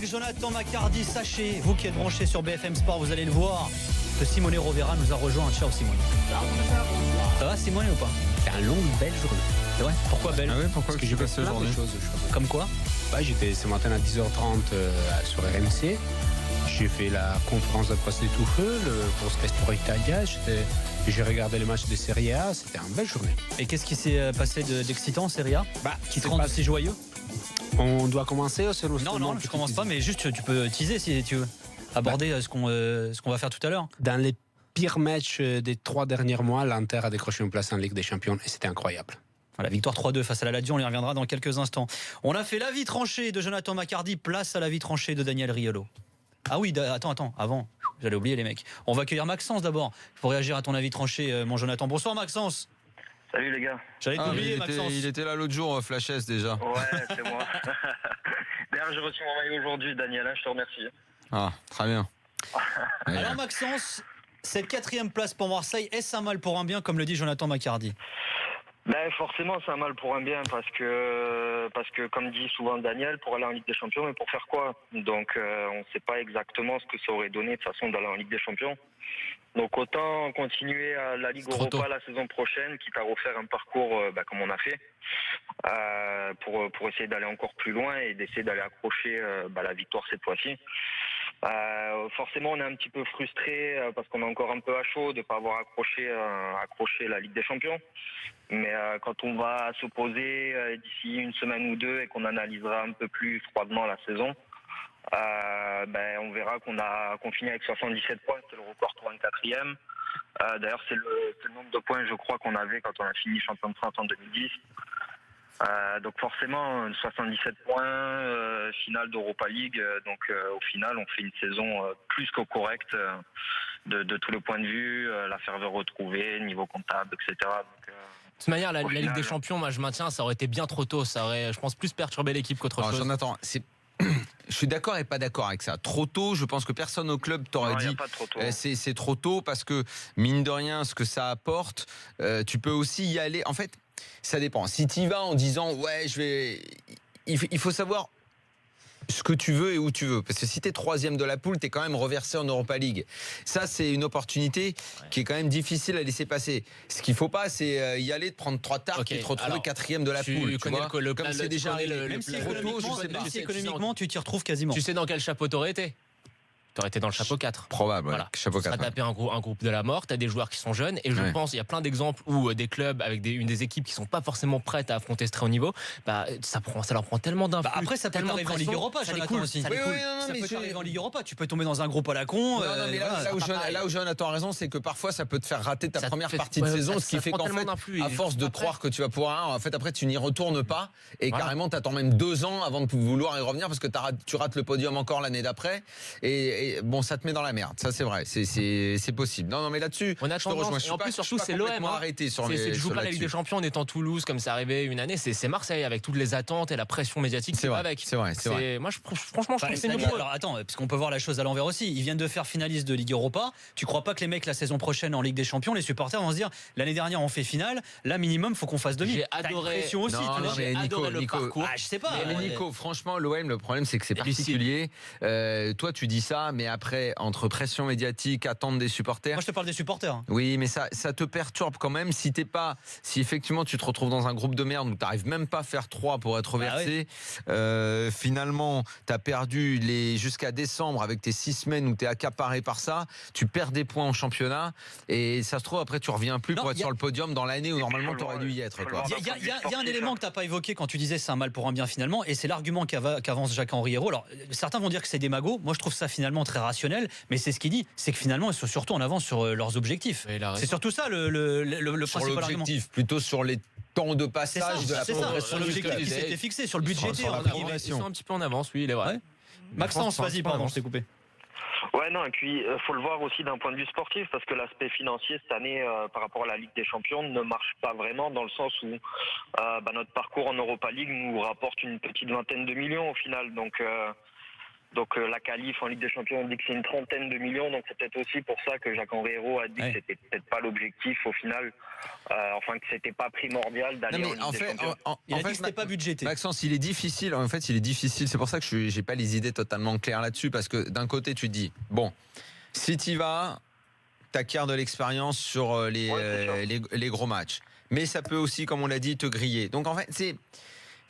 Jonathan Maccardy, sachez, vous qui êtes branchés sur BFM Sport, vous allez le voir, que Simone Rovera nous a rejoint. Ciao Simone. Ça va Simone ou pas? C'est un long, belle journée. C'est vrai. Pourquoi belle? Ah ouais, pourquoi? Parce que j'ai passé la journée. Comme quoi? J'étais ce matin à 10h30 sur RMC. J'ai fait la conférence de presse des tout feu, le Corso Sport Italia. J'ai regardé le match de Serie A. C'était une belle journée. Et qu'est-ce qui s'est passé d'excitant en Serie A qui te rend aussi joyeux? On doit commencer ou c'est Non, je commence pas, mais juste tu peux teaser si tu veux. Aborder ce qu'on va faire tout à l'heure. Dans les pires matchs des 3 derniers mois, l'Inter a décroché une place en Ligue des Champions et c'était incroyable. Voilà, victoire 3-2 face à la Lazio, on y reviendra dans quelques instants. On a fait l'avis tranché de Jonathan Maccardy, place à l'avis tranché de Daniel Riolo. Ah oui, attends, avant, j'allais oublier les mecs. On va accueillir Maxence d'abord pour réagir à ton avis tranché, mon Jonathan. Bonsoir Maxence. Salut les gars. J'allais t'oublier Maxence. Il était là l'autre jour, Flash S déjà. Ouais, c'est moi. D'ailleurs, j'ai reçu mon maillot aujourd'hui, Daniel, je te remercie. Ah, très bien. Alors Maxence, cette 4e place pour Marseille, est-ce un mal pour un bien, comme le dit Jonathan Maccardy? Forcément, c'est un mal pour un bien parce que comme dit souvent Daniel, pour aller en Ligue des Champions, mais pour faire quoi? Donc, on ne sait pas exactement ce que ça aurait donné de toute façon d'aller en Ligue des Champions. Donc, autant continuer à la Ligue Europa la saison prochaine, quitte à refaire un parcours comme on a fait, pour essayer d'aller encore plus loin et d'essayer d'aller accrocher la victoire cette fois-ci. Forcément, on est un petit peu frustré parce qu'on est encore un peu à chaud de ne pas avoir accroché la Ligue des Champions. Mais quand on va se poser d'ici une semaine ou deux et qu'on analysera un peu plus froidement la saison, on verra qu'on finit avec 77 points, c'est le record pour un 4e. D'ailleurs, c'est le nombre de points, je crois, qu'on avait quand on a fini champion de France en 2010. Donc forcément 77 points, finale d'Europa League, donc au final on fait une saison plus que correcte de tous les points de vue, la ferveur retrouvée, niveau comptable, etc. Donc, de toute manière, la Ligue des Champions, moi je maintiens, ça aurait été bien trop tôt, ça aurait, je pense, plus perturbé l'équipe qu'autre chose. Jonathan, je suis d'accord et pas d'accord avec ça. Trop tôt, je pense que personne au club t'aurait dit c'est trop tôt parce que mine de rien, ce que ça apporte, tu peux aussi y aller. En fait, ça dépend. Si tu y vas en disant il faut savoir ce que tu veux et où tu veux. Parce que si t'es 3e de la poule, t'es quand même reversé en Europa League. Ça, c'est une opportunité qui est quand même difficile à laisser passer. Ce qu'il faut pas, c'est y aller, de prendre 3 tartes et te retrouver 4e de la poule. Tu vois, comme c'est déjà même si économiquement, tu t'y retrouves quasiment. Tu sais dans quel chapeau t'aurais été? T'aurais été dans le chapeau 4. Probable, voilà. Chapeau 4. Tu as tapé un groupe de la mort, tu as des joueurs qui sont jeunes, et je pense, il y a plein d'exemples où des clubs avec des équipes qui sont pas forcément prêtes à affronter ce très haut niveau, ça leur prend tellement d'influx. Après, ça peut arriver en Ligue Europa, Jonathan aussi. Ça peut arriver en Ligue Europa, tu peux tomber dans un groupe à la con. Là où Jonathan a raison, c'est que parfois ça peut te faire rater ta première partie de saison, ce qui fait qu'en fait, à force de croire que tu vas pouvoir, en fait, après tu n'y retournes pas, et carrément t'attends même 2 ans avant de vouloir y revenir parce que tu rates le podium encore l'année d'après, et bon, ça te met dans la merde, ça c'est vrai, c'est possible. Non, mais là-dessus, on a tendance, et en plus surtout c'est l'OM. Tu joues pas la Ligue des Champions en étant Toulouse comme c'est arrivé une année, c'est Marseille avec toutes les attentes et la pression médiatique qui va avec. C'est vrai. Moi, franchement, je trouve que c'est nouveau. Alors attends, parce qu'on peut voir la chose à l'envers aussi. Ils viennent de faire finaliste de Ligue Europa. Tu crois pas que les mecs la saison prochaine en Ligue des Champions, les supporters vont se dire l'année dernière on fait finale, là minimum faut qu'on fasse demi. J'ai adoré. Aussi, j'ai adoré le parcours. Je sais pas. Mais Nico, franchement, l'OM, le problème c'est que c'est particulier. Toi, tu dis ça, mais après entre pression médiatique, attente des supporters. Moi, je te parle des supporters. Oui, mais ça te perturbe quand même. Si effectivement tu te retrouves dans un groupe de merde où tu n'arrives même pas à faire 3 pour être reversé, finalement, tu as perdu jusqu'à décembre avec tes 6 semaines où tu es accaparé par ça. Tu perds des points en championnat et ça se trouve, après, tu reviens plus pour être sur le podium dans l'année où normalement tu aurais dû y être. Il y a un élément que tu n'as pas évoqué quand tu disais c'est un mal pour un bien finalement, et c'est l'argument qu'avance Jacques-Henri Hérault. Alors, certains vont dire que c'est des magots. Moi, je trouve ça finalement très rationnel, mais c'est ce qu'il dit, c'est que finalement ils sont surtout en avance sur leurs objectifs. C'est surtout ça le principal argument. Plutôt sur les temps de passage de la progression. Sur l'objectif qui s'était fixé, sur le budgétaire. Ils sont un petit peu en avance, oui, il est vrai. Maxence, vas-y, pardon, je t'ai coupé. Ouais, non, et puis faut le voir aussi d'un point de vue sportif, parce que l'aspect financier cette année par rapport à la Ligue des Champions ne marche pas vraiment, dans le sens où notre parcours en Europa League nous rapporte une petite vingtaine de millions au final. Donc Donc la qualif en Ligue des Champions, on dit que c'est une 30aine de millions, donc c'est peut-être aussi pour ça que Jacques-Henri Hérault a dit que c'était peut-être pas l'objectif au final, que c'était pas primordial d'aller en Ligue des Champions. Il a dit que c'était pas budgété. Maxence, il est difficile. En fait, il est difficile. C'est pour ça que j'ai pas les idées totalement claires là-dessus, parce que d'un côté, tu te dis, bon, si tu y vas, t'acquiers de l'expérience sur les gros matchs, mais ça peut aussi, comme on l'a dit, te griller. Donc en fait,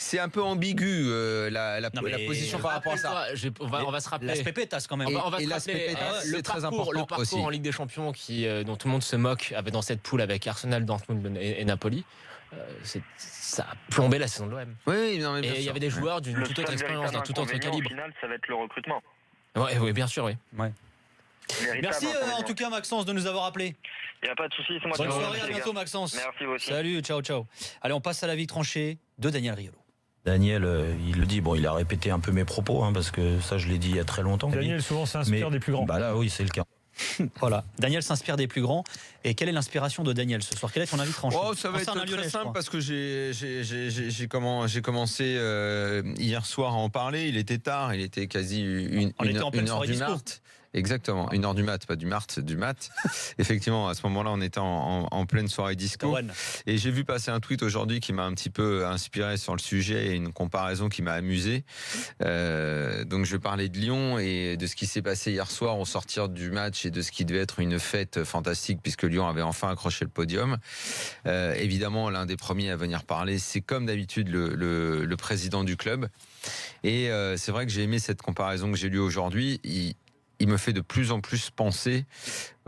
c'est un peu ambigu la position par rapport à ça. On va se rappeler. L'aspect pétasse quand même. On va se rappeler c'est très important. Le parcours aussi en Ligue des Champions dont tout le monde se moque dans cette poule avec Arsenal, Dortmund et Napoli. Ça a plombé la saison de l'OM. Oui, non, mais et il y avait des joueurs d'une toute autre expérience, d'un tout autre calibre. Au final, ça va être le recrutement. Oui, bien sûr, oui. Ouais. Merci en tout cas Maxence de nous avoir appelé. Il n'y a pas de souci, c'est moi. Bonne soirée, à bientôt Maxence. Merci vous aussi. Salut, ciao. Allez, on passe à l'avis tranché de Daniel Riolo. Daniel, il le dit, il a répété un peu mes propos, parce que ça je l'ai dit il y a très longtemps. Daniel souvent s'inspire des plus grands. Là oui, c'est le cas. Voilà, Daniel s'inspire des plus grands. Et quelle est l'inspiration de Daniel ce soir? Quel est ton avis tranché? Ça va être très simple parce que j'ai commencé hier soir à en parler. Il était tard, il était quasi une heure du mat. Exactement, 1h du mat, pas du mat. Effectivement, à ce moment-là, on était en pleine soirée disco. Et j'ai vu passer un tweet aujourd'hui qui m'a un petit peu inspiré sur le sujet et une comparaison qui m'a amusé. Donc je vais parler de Lyon et de ce qui s'est passé hier soir au sortir du match et de ce qui devait être une fête fantastique puisque Lyon avait enfin accroché le podium. Évidemment, l'un des premiers à venir parler, c'est comme d'habitude le président du club. Et c'est vrai que j'ai aimé cette comparaison que j'ai lue aujourd'hui. Il me fait de plus en plus penser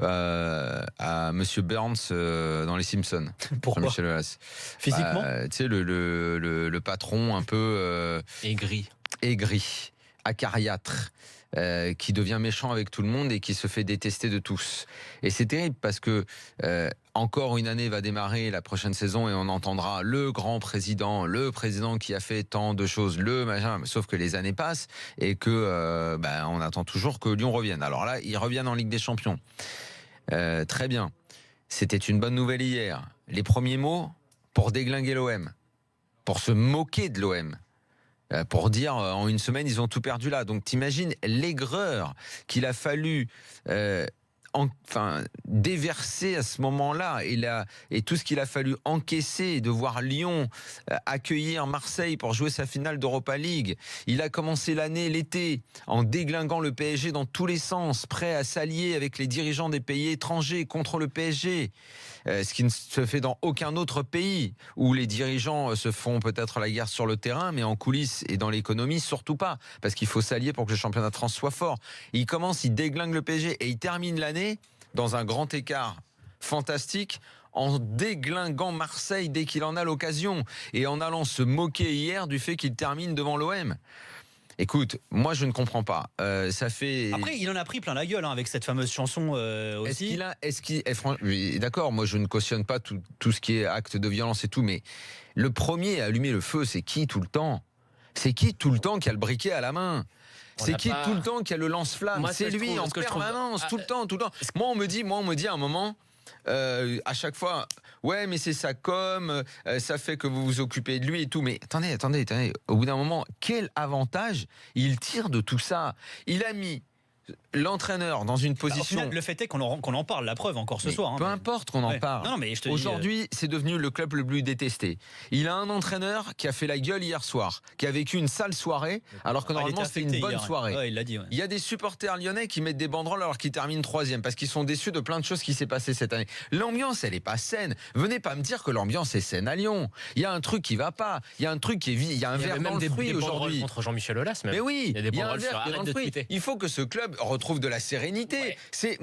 à Monsieur Burns dans Les Simpsons. Pourquoi? Michel Aulas. Physiquement, tu sais, le patron un peu aigri, acariâtre, qui devient méchant avec tout le monde et qui se fait détester de tous. Et c'est terrible parce que encore une année va démarrer la prochaine saison et on entendra le grand président, le président qui a fait tant de choses, le machin, sauf que les années passent et que on attend toujours que Lyon revienne. Alors là, ils reviennent en Ligue des Champions. Très bien. C'était une bonne nouvelle hier. Les premiers mots pour déglinguer l'OM, pour se moquer de l'OM. Pour dire en une semaine ils ont tout perdu là. Donc t'imagines l'aigreur qu'il a fallu déverser à ce moment-là et tout ce qu'il a fallu encaisser de voir Lyon accueillir Marseille pour jouer sa finale d'Europa League. Il a commencé l'été en déglinguant le PSG dans tous les sens, prêt à s'allier avec les dirigeants des pays étrangers contre le PSG. Ce qui ne se fait dans aucun autre pays où les dirigeants se font peut-être la guerre sur le terrain, mais en coulisses et dans l'économie, surtout pas, parce qu'il faut s'allier pour que le championnat de France soit fort. Il déglingue le PSG et il termine l'année dans un grand écart fantastique en déglinguant Marseille dès qu'il en a l'occasion et en allant se moquer hier du fait qu'il termine devant l'OM. Écoute, moi je ne comprends pas. Ça fait. Après, il en a pris plein la gueule avec cette fameuse chanson aussi. D'accord, moi je ne cautionne pas tout ce qui est acte de violence et tout, mais le premier à allumer le feu, c'est qui tout le temps? C'est qui tout le temps qui a le briquet à la main? C'est qui tout le temps qui a le lance-flamme? C'est lui en permanence, tout le temps. Moi on me dit à un moment. À chaque fois, ouais, mais c'est sa com, ça fait que vous vous occupez de lui et tout. Mais attendez. Au bout d'un moment, quel avantage il tire de tout ça? Il a mis l'entraîneur dans une position. Au final, le fait est qu'on en parle, la preuve encore ce soir. Peu importe qu'on en parle. Non, mais aujourd'hui, c'est devenu le club le plus détesté. Il a un entraîneur qui a fait la gueule hier soir, qui a vécu une sale soirée, alors que normalement c'était une bonne soirée. Ouais, il l'a dit. Ouais. Il y a des supporters lyonnais qui mettent des banderoles alors qu'ils terminent 3e parce qu'ils sont déçus de plein de choses qui s'est passé cette année. L'ambiance, elle est pas saine. Venez pas me dire que l'ambiance est saine à Lyon. Il y a un truc qui va pas. Il y a un truc qui est vide. Il y a un verre dans le fruit aujourd'hui. Contre Jean-Michel Aulas, même. Mais oui, il y a un verre dans le fruit. Il faut que ce club retrouve de la sérénité. Ouais. C'est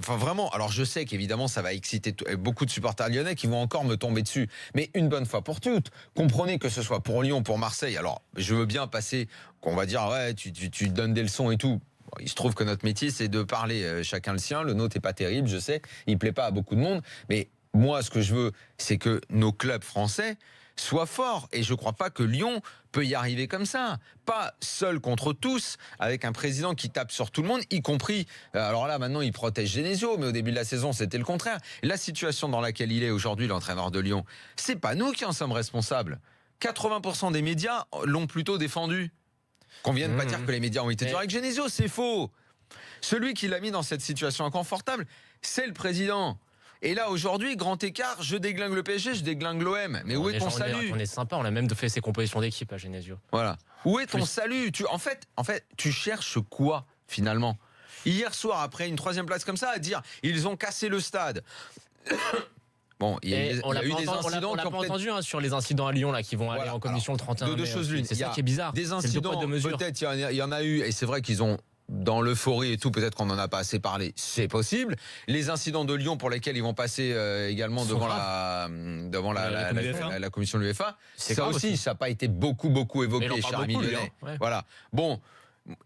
vraiment. Alors je sais qu'évidemment ça va exciter beaucoup de supporters lyonnais qui vont encore me tomber dessus. Mais une bonne fois pour toutes, comprenez que ce soit pour Lyon, pour Marseille. Alors je veux bien passer, qu'on va dire ouais, tu donnes des leçons et tout. Il se trouve que notre métier c'est de parler chacun le sien. Le nôtre est pas terrible, je sais. Il plaît pas à beaucoup de monde. Mais moi ce que je veux, c'est que nos clubs français soient forts. Et je ne crois pas que Lyon peut y arriver comme ça. Pas seul contre tous, avec un président qui tape sur tout le monde, y compris... Alors là, maintenant, il protège Genesio, mais au début de la saison, c'était le contraire. La situation dans laquelle il est aujourd'hui, l'entraîneur de Lyon, c'est pas nous qui en sommes responsables. 80% des médias l'ont plutôt défendu. Qu'on vienne pas dire que les médias ont été durs avec Genesio, c'est faux. Celui qui l'a mis dans cette situation inconfortable, c'est le président. Et là, aujourd'hui, grand écart, je déglingue le PSG, je déglingue l'OM. Mais où est ton salut ? On est sympa, on a même fait ses compositions d'équipe à Genesio. Voilà. Où est ton salut ? En fait, tu cherches quoi, finalement ? Hier soir, après une 3e place comme ça, à dire ils ont cassé le stade. Bon, il y a eu des incidents. On l'a pas entendu sur les incidents à Lyon là, qui vont aller en commission le 31 mai. Deux choses l'une. C'est ça qui est bizarre. Des incidents, peut-être il y en a eu, et c'est vrai qu'ils ont, dans l'euphorie et tout, peut-être qu'on n'en a pas assez parlé, c'est possible. Les incidents de Lyon pour lesquels ils vont passer également devant la commission de l'UEFA, ça aussi, ça n'a pas été beaucoup évoqué, cher ami Lyonnais. Voilà. Bon.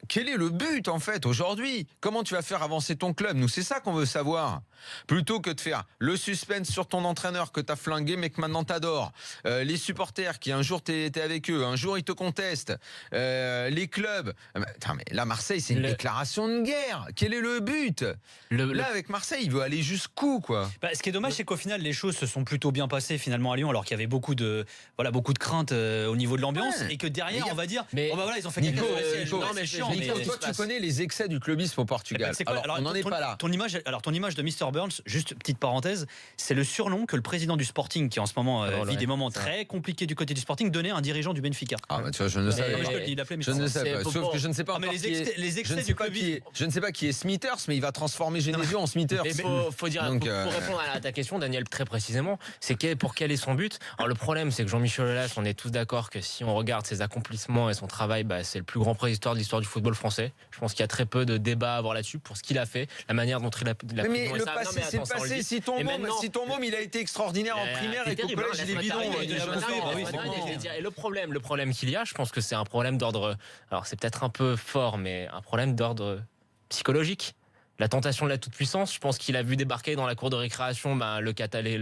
Quel est le but en fait aujourd'hui ? Comment tu vas faire avancer ton club ? Nous, c'est ça qu'on veut savoir. Plutôt que de faire le suspense sur ton entraîneur que t'as flingué mais que maintenant t'adores. Les supporters qui un jour t'es avec eux, un jour ils te contestent. Les clubs. Attends, mais là, Marseille, c'est une déclaration de guerre. Quel est le but ? Là, avec Marseille, il veut aller jusqu'où, quoi ? Ce qui est dommage, c'est qu'au final, les choses se sont plutôt bien passées finalement à Lyon, alors qu'il y avait beaucoup de craintes au niveau de l'ambiance, et que derrière, on va dire, ils ont fait quelque chose. Toi, tu connais les excès du clubisme au Portugal. Alors, on n'en est pas là. Ton image de Mr. Burns, juste petite parenthèse, c'est le surnom que le président du Sporting, qui en ce moment vit des moments très compliqués du côté du Sporting, donnait à un dirigeant du Benfica. Ah bah tu vois, je ne sais pas. Je ne sais pas. Sauf que je ne sais pas. Les excès du clubisme. Je ne sais pas qui est Smithers, mais il va transformer Genesio en Smithers. Mais faut dire, pour répondre à ta question, Daniel, très précisément, c'est pour quel est son but. Alors le problème, c'est que Jean-Michel Aulas, on est tous d'accord que si on regarde ses accomplissements et son travail, c'est le plus grand préhistoire de l'histoire du football français. Je pense qu'il y a très peu de débats à avoir là-dessus pour ce qu'il a fait, la manière dont il a. Mais le passé, c'est le passé. Si ton môme, il a été extraordinaire en primaire et qu'au collège, il est bidon. Et le problème qu'il y a, je pense que c'est un problème d'ordre. Alors c'est peut-être un peu fort, mais un problème d'ordre psychologique. La tentation de la toute-puissance, je pense qu'il a vu débarquer dans la cour de récréation le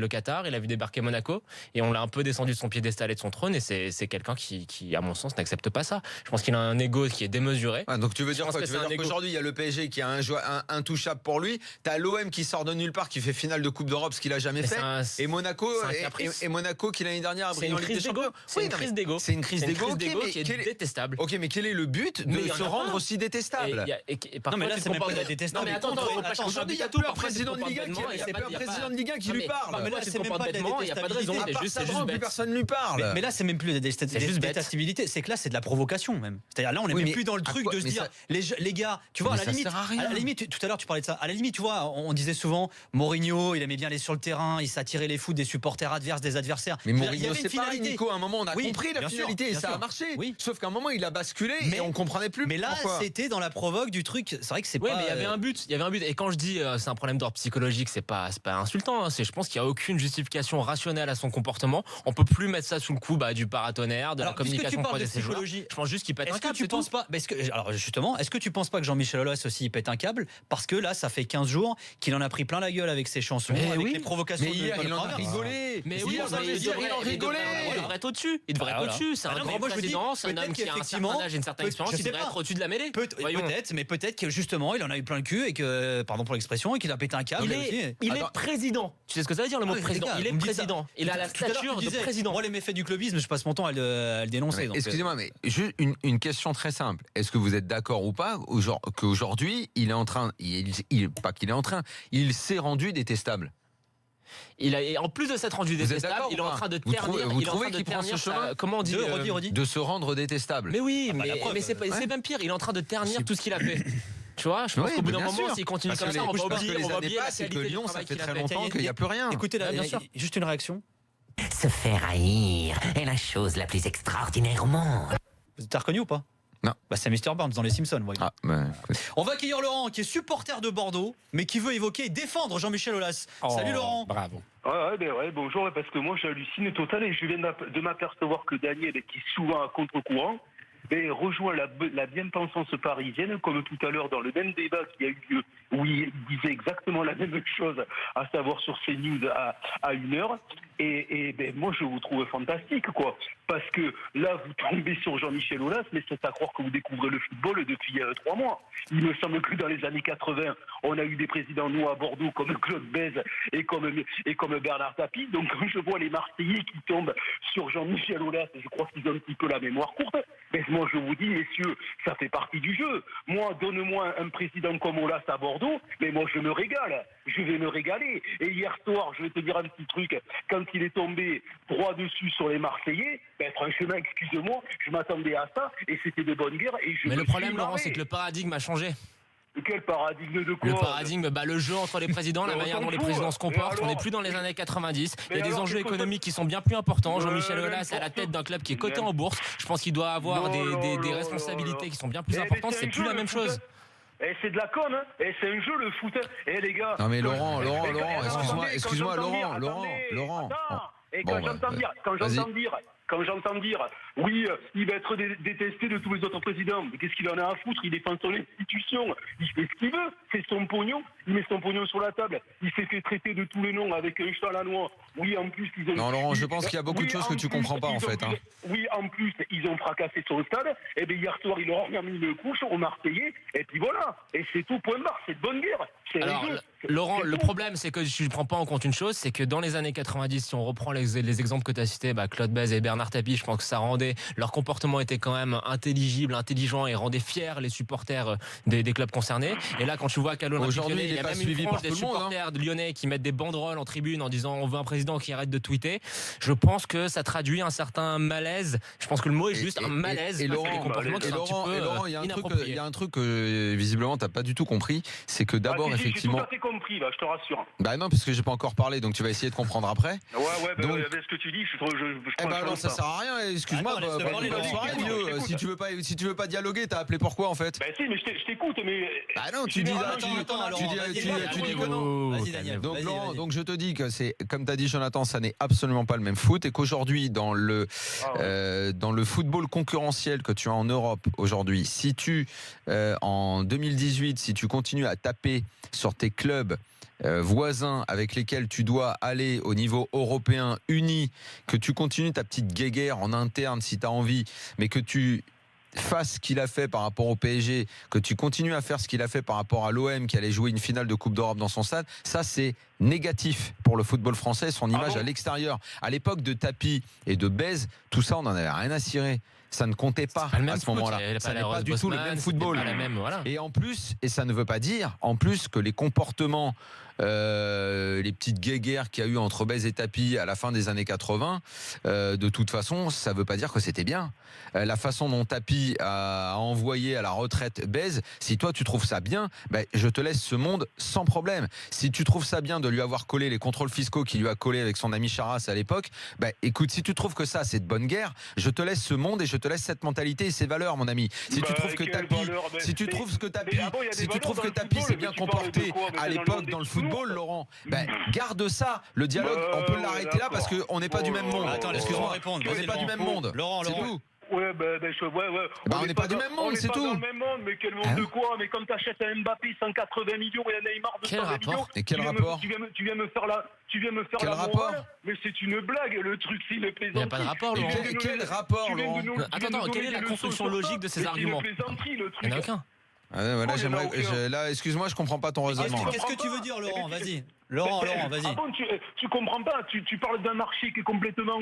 Qatar, il a vu débarquer Monaco, et on l'a un peu descendu de son piédestal et de son trône, et c'est quelqu'un qui, à mon sens, n'accepte pas ça. Je pense qu'il a un ego qui est démesuré. Donc tu veux dire quoi ? Tu veux dire qu'aujourd'hui, il y a le PSG qui a un joueur intouchable pour lui, t'as l'OM qui sort de nulle part, qui fait finale de Coupe d'Europe, ce qu'il a jamais fait, et Monaco qui l'année dernière a brillé en Ligue des Champions. C'est une crise d'ego. C'est une crise d'ego qui est détestable. Ok, mais quel est le but de se rendre aussi détestable ? Non mais là, c'est même pas détestable. Aujourd'hui, il n'y a plus un président de Ligue 1 qui lui parle. Mais là, c'est même pas bêtement, il n'y a pas de raison. C'est juste plus personne lui parle. Mais là, c'est même plus de détestabilité, c'est que là, c'est de la provocation même. C'est-à-dire là, on n'est même plus dans le truc de se dire les gars, tu vois, à la limite, tout à l'heure, tu parlais de ça. À la limite, tu vois, on disait souvent Mourinho, il aimait bien aller sur le terrain, il s'attirait les foudres des supporters adverses, des adversaires. Mais Mourinho, c'est pareil, Nico. À un moment, on a compris la finalité et ça a marché. Sauf qu'à un moment, il a basculé et on comprenait plus. Mais là, c'était dans la provoque du truc. C'est vrai que c'est pas. Oui, mais il y avait un but. Et quand je dis c'est un problème d'ordre psychologique, c'est pas insultant. Je pense qu'il n'y a aucune justification rationnelle à son comportement. On peut plus mettre ça sous le coup du paratonnerre, de la communication croisée de ses joueurs. Je pense juste qu'il pète un câble. Alors justement, est-ce que tu penses pas que Jean-Michel Aulas aussi il pète un câble parce que là, ça fait 15 jours qu'il en a pris plein la gueule avec ses chansons, avec les provocations. Mais hier, il en a rigolé. Mais oui, il en rigolait. Il devrait être au-dessus. C'est un grand président, c'est un homme qui a un certain âge et une certaine expérience. Il devrait être au-dessus de la mêlée. Peut-être, mais peut-être que justement, il en a eu plein le cul et que, pardon pour l'expression, et qu'il a pété un câble. Il est président. Tu sais ce que ça veut dire le mot président ? Il est président. Il a la stature de président. Moi, les méfaits du clubisme, je passe mon temps à le dénoncer. Excusez-moi, mais juste une question très simple. Est-ce que vous êtes d'accord ou pas qu'aujourd'hui, il est en train, il s'est rendu détestable ? En plus de s'être rendu détestable, il est en train de ternir. Vous trouvez qu'il prend ce chemin ? Comment on dit de se rendre détestable. Mais oui, mais c'est même pire. Il est en train de ternir tout ce qu'il a fait. Tu vois, je pense qu'au bout d'un moment, s'il continue comme ça, on va oublier la qualité que Lyon, ça fait très longtemps qu'il n'y a plus rien. Écoutez, juste une réaction. Se faire haïr est la chose la plus extraordinaire au monde. T'as reconnu ou pas ? Non. C'est Mr. Burns dans Les Simpsons. On va accueillir Laurent, qui est supporter de Bordeaux, mais qui veut évoquer et défendre Jean-Michel Aulas. Salut Laurent. Bravo. Bonjour, parce que moi j'hallucine total et je viens de m'apercevoir que Daniel, qui est souvent à contre-courant, rejoint la bien-pensance parisienne, comme tout à l'heure dans le même débat qui a eu lieu, où il disait exactement la même chose, à savoir sur CNews à 1h. Et moi, je vous trouve fantastique, quoi. Parce que là, vous tombez sur Jean-Michel Aulas, mais c'est à croire que vous découvrez le football depuis 3 mois. Il me semble que dans les années 80, on a eu des présidents, nous, à Bordeaux, comme Claude Bèze et comme Bernard Tapie. Donc, quand je vois les Marseillais qui tombent sur Jean-Michel Aulas, je crois qu'ils ont un petit peu la mémoire courte. Mais moi, je vous dis, messieurs, ça fait partie du jeu. Moi, donne-moi un président comme Aulas à Bordeaux, mais moi, je me régale. Je vais me régaler. Et hier soir, je vais te dire un petit truc, quand il est tombé droit dessus sur les Marseillais, franchement, excuse-moi, je m'attendais à ça, et c'était de bonne guerre. Mais le problème, Laurent, c'est que le paradigme a changé. Quel paradigme de quoi? Le paradigme, le jeu entre les présidents, la manière dont les présidents se comportent. On n'est plus dans les années 90. Il y a des enjeux économiques qui sont bien plus importants. Jean-Michel Aulas est à la tête d'un club qui est coté en bourse. Je pense qu'il doit avoir des responsabilités qui sont bien plus importantes. C'est plus la même chose. Et c'est de la conne, hein. Et c'est un jeu le foot. Et les gars. Non mais Laurent, excuse-moi, Laurent. Et quand j'entends dire, oui, il va être détesté de tous les autres présidents. Mais qu'est-ce qu'il en a à foutre? Il défend son institution. Il fait ce qu'il veut. C'est son pognon. Il met son pognon sur la table. Il s'est fait traiter de tous les noms avec un cheval à noix. Oui, en plus, ils ont... Non, Laurent, je pense qu'il y a beaucoup de choses que tu comprends pas, en fait. Hein. Oui, en plus, ils ont fracassé son stade. Et bien, hier soir, ils leur ont mis le couche aux Marseillais. Et puis voilà. Et c'est tout, point barre. C'est de bonne guerre. Alors, Laurent, le problème, c'est que tu ne prends pas en compte une chose, c'est que dans les années 90, si on reprend les exemples que tu as cités, Claude Bèze et Bernard Tapie, je pense que ça rendait, leur comportement était quand même intelligible, intelligent et rendait fiers les supporters des clubs concernés. Et là, quand tu vois qu'à l'Olympique Lyonnais, il y a même une frange des supporters lyonnais qui mettent des banderoles en tribune en disant on veut un président qui arrête de tweeter. Je pense que ça traduit un certain malaise. Je pense que le mot est juste un malaise. Et Laurent, il y a un truc que visiblement tu n'as pas du tout compris, c'est que d'abord, effectivement. J'ai tout à fait compris, là, je te rassure. Non, parce que j'ai pas encore parlé, donc tu vas essayer de comprendre après. Donc, ce que tu dis, non, ça sert à rien. Excuse-moi, bonne soirée, vieux. Si tu veux pas dialoguer, t'as appelé pourquoi en fait? Si, mais je t'écoute, mais. Non, tu dis que non. Vas-y, Daniel. Donc, Laurent, donc je te dis que c'est, comme t'as dit, Jonathan, ça n'est absolument pas le même foot et qu'aujourd'hui, dans le football concurrentiel que tu as en Europe aujourd'hui, si tu, en 2018, si tu continues à taper sur tes clubs voisins avec lesquels tu dois aller au niveau européen uni, que tu continues ta petite guéguerre en interne si tu as envie, mais que tu fasses ce qu'il a fait par rapport au PSG, que tu continues à faire ce qu'il a fait par rapport à l'OM qui allait jouer une finale de Coupe d'Europe dans son stade, ça c'est négatif pour le football français, son image à l'extérieur. À l'époque de Tapie et de Bèze, tout ça on n'en avait rien à cirer. Ça ne comptait pas à ce moment-là. Ça n'est pas du tout le même football. Et en plus, et ça ne veut pas dire, en plus que les comportements, les petites guéguerres qu'il y a eu entre Bèze et Tapie à la fin des années 80, de toute façon, ça ne veut pas dire que c'était bien. La façon dont Tapie a envoyé à la retraite Bèze, si toi tu trouves ça bien, je te laisse ce monde sans problème. Si tu trouves ça bien de lui avoir collé les contrôles fiscaux qu'il lui a collé avec son ami Charras à l'époque, écoute, si tu trouves que ça c'est de bonne guerre, je te laisse ce monde et je te laisse cette mentalité et ces valeurs, mon ami. Si tu trouves que Tapie s'est bien comporté à l'époque dans le football, Laurent, garde ça. Le dialogue, on peut l'arrêter là parce qu'on n'est pas du même monde. Attends, laisse-moi répondre. On n'est pas du même monde. Laurent. On n'est pas du même monde, c'est tout. On n'est pas dans le même monde, mais quel monde de quoi? Mais quand t'achètes un Mbappé 180 millions et un Neymar 200 millions. Et quel rapport? Tu viens me faire la morale. Mais c'est une blague, le truc, c'est une plaisanterie. Il n'y a pas de rapport, Laurent. Quel rapport, Laurent? Attends, quelle est la construction logique de ces arguments? Il n'y en a aucun. Là, excuse-moi, je comprends pas ton raisonnement. Qu'est-ce que tu veux dire, Laurent? Vas-y. Laurent, vas-y. Ah bon, tu comprends pas, tu parles d'un marché qui est complètement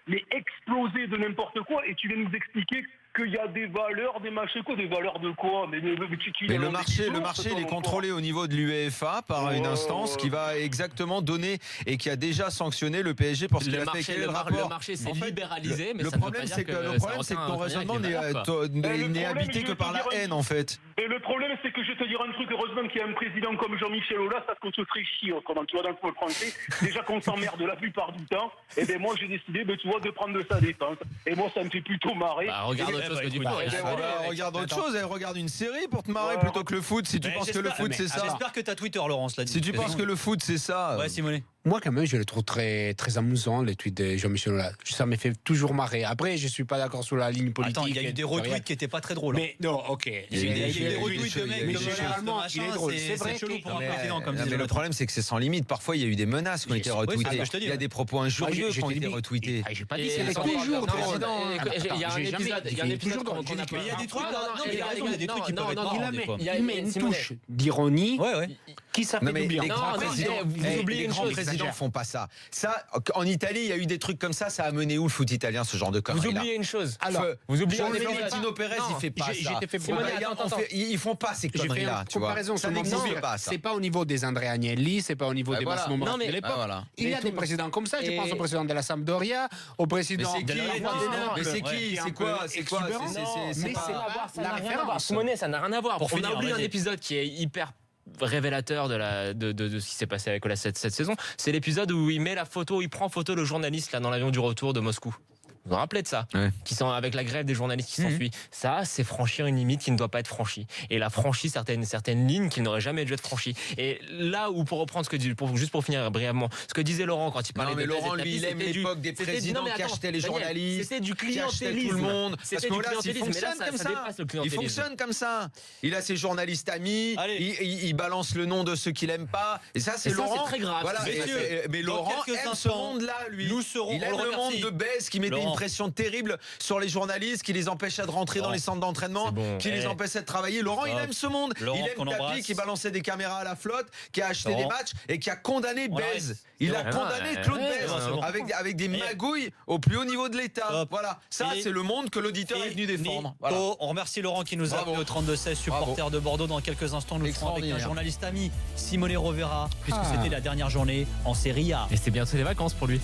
mais explosé de n'importe quoi, et tu viens nous expliquer qu'il y a des valeurs, des machins des valeurs de quoi? Mais le marché, il est contrôlé au niveau de l'UEFA par une instance qui va exactement donner et qui a déjà sanctionné le PSG pour ce qu'il a fait. Le marché s'est libéralisé, mais le problème c'est que ton raisonnement n'est habité que par la haine en fait. Et le problème c'est que je vais te dire un truc, heureusement qu'il y a un président comme Jean-Michel Aulas, parce qu'on se ferait chier autrement, tu vois, dans le football français, déjà qu'on s'emmerde la plupart du temps, et moi j'ai décidé, tu vois, de prendre de sa défense. Et moi ça me fait plutôt marrer. Regarde autre chose que du Paris. Regarde autre chose, regarde une série pour te marrer plutôt que le foot, si tu penses que le foot c'est ça. J'espère que t'as Twitter, Laurence, là. Si tu penses que le foot c'est ça. Ouais, Simonet. Moi, quand même, je le trouve très, très amusant, les tweets de Jean-Michel Aulas. Ça me fait toujours marrer. Après, je ne suis pas d'accord sur la ligne politique. Attends, il y a eu des retweets qui n'étaient pas très drôles. Mais non, ok. Il y a eu des retweets de mecs mais comme généralement, il est drôle. C'est vrai chelou pour un Mais, président comme mais le problème, c'est que c'est sans limite. Parfois, il y a eu des menaces qui ont été retweetées. Il y a des propos injurieux qui ont été retweetés. J'ai pas dit Et c'est attendez, toujours non, drôle. il y a un épisode, il y a un épisode quand on a Mais il y a des trucs, Non, non, mais il a raison, il y a des trucs qui peuvent être marrants, des fois. Il met une touche d'ironie qui ça fait Non, mais du bien. les grands Non, présidents, vous oubliez les une grands chose, présidents font pas ça. Ça, en Italie, il y a eu des trucs comme ça a amené où le foot italien, ce genre de conneries? Vous oubliez une chose. Alors, Vous oubliez Florentino Pérez, il fait pas ça. Ils font pas ces J'ai fait conneries-là, une tu vois. comparaison Ça sur mon n'existe film. pas, ça. C'est pas au niveau des André Agnelli, c'est pas au niveau des voilà. Massimo Non, Moratti mais- de l'époque. voilà. Il y a des présidents comme ça. Je pense au président de la Sampdoria, au président Mais c'est de qui la Mais c'est qui C'est quoi C'est quoi Mais pas- c'est pas Ça la n'a rien à voir. référence. Simonet, ça n'a rien à voir. Pour On finir, a oublié un vas-y. épisode qui est hyper révélateur de ce qui s'est passé avec Aulas cette saison. C'est l'épisode où il met la photo, il prend en photo le journaliste là dans l'avion du retour de Moscou. Vous vous rappelez de ça? Ouais. Qui sont avec la grève des journalistes qui s'ensuit. Ça, c'est franchir une limite qui ne doit pas être franchie. Et il a franchi certaines lignes qui n'auraient jamais dû être franchies. Et là où, pour reprendre ce que juste pour finir brièvement, ce que disait Laurent quand il parlait Non, mais de Laurent, Blaise et lui, il Tapie, aime c'était l'époque des c'était présidents non, mais qui attends, achetaient les Daniel, journalistes, c'était du qui achetaient clientélisme. tout le monde. C'était Parce que du là, il clientélisme. Mais là, fonctionne comme ça ça. dépasse le Il clientélisme. fonctionne comme ça. Il a ses journalistes amis, Allez. il balance le nom de ceux qu'il aime pas. Et ça, c'est Et ça, Laurent. c'est très grave. Voilà. Messieurs, Mais dans Laurent quelques aime ce instants, monde-là, lui. nous serons- Il on aime le le monde remercie. de Bèze qui mettait Laurent. une pression terrible sur les journalistes, qui les empêchait de rentrer dans Laurent. les centres d'entraînement, C'est bon. qui les empêchait de travailler. Laurent, il Stop. aime ce monde. Laurent, Il qu'on aime Tapi embrasse. qui balançait des caméras à la flotte, qui a acheté des Laurent. matchs et qui a condamné On arrête. Bèze. Il a bon. condamné Ouais, Claude ouais, Bèze c'est bon. avec des Et- magouilles au plus haut niveau de l'État. Stop. Voilà. Ça, Et- c'est le monde que l'auditeur est venu défendre. Voilà. On remercie Laurent qui nous a Bravo. appelé au 32-16, supporter de Bordeaux. Dans quelques instants, nous le ferons avec un Extraordinaire. journaliste ami, Simone Rovera, puisque Ah. c'était la dernière journée en Serie A. Et c'est bientôt les vacances pour lui.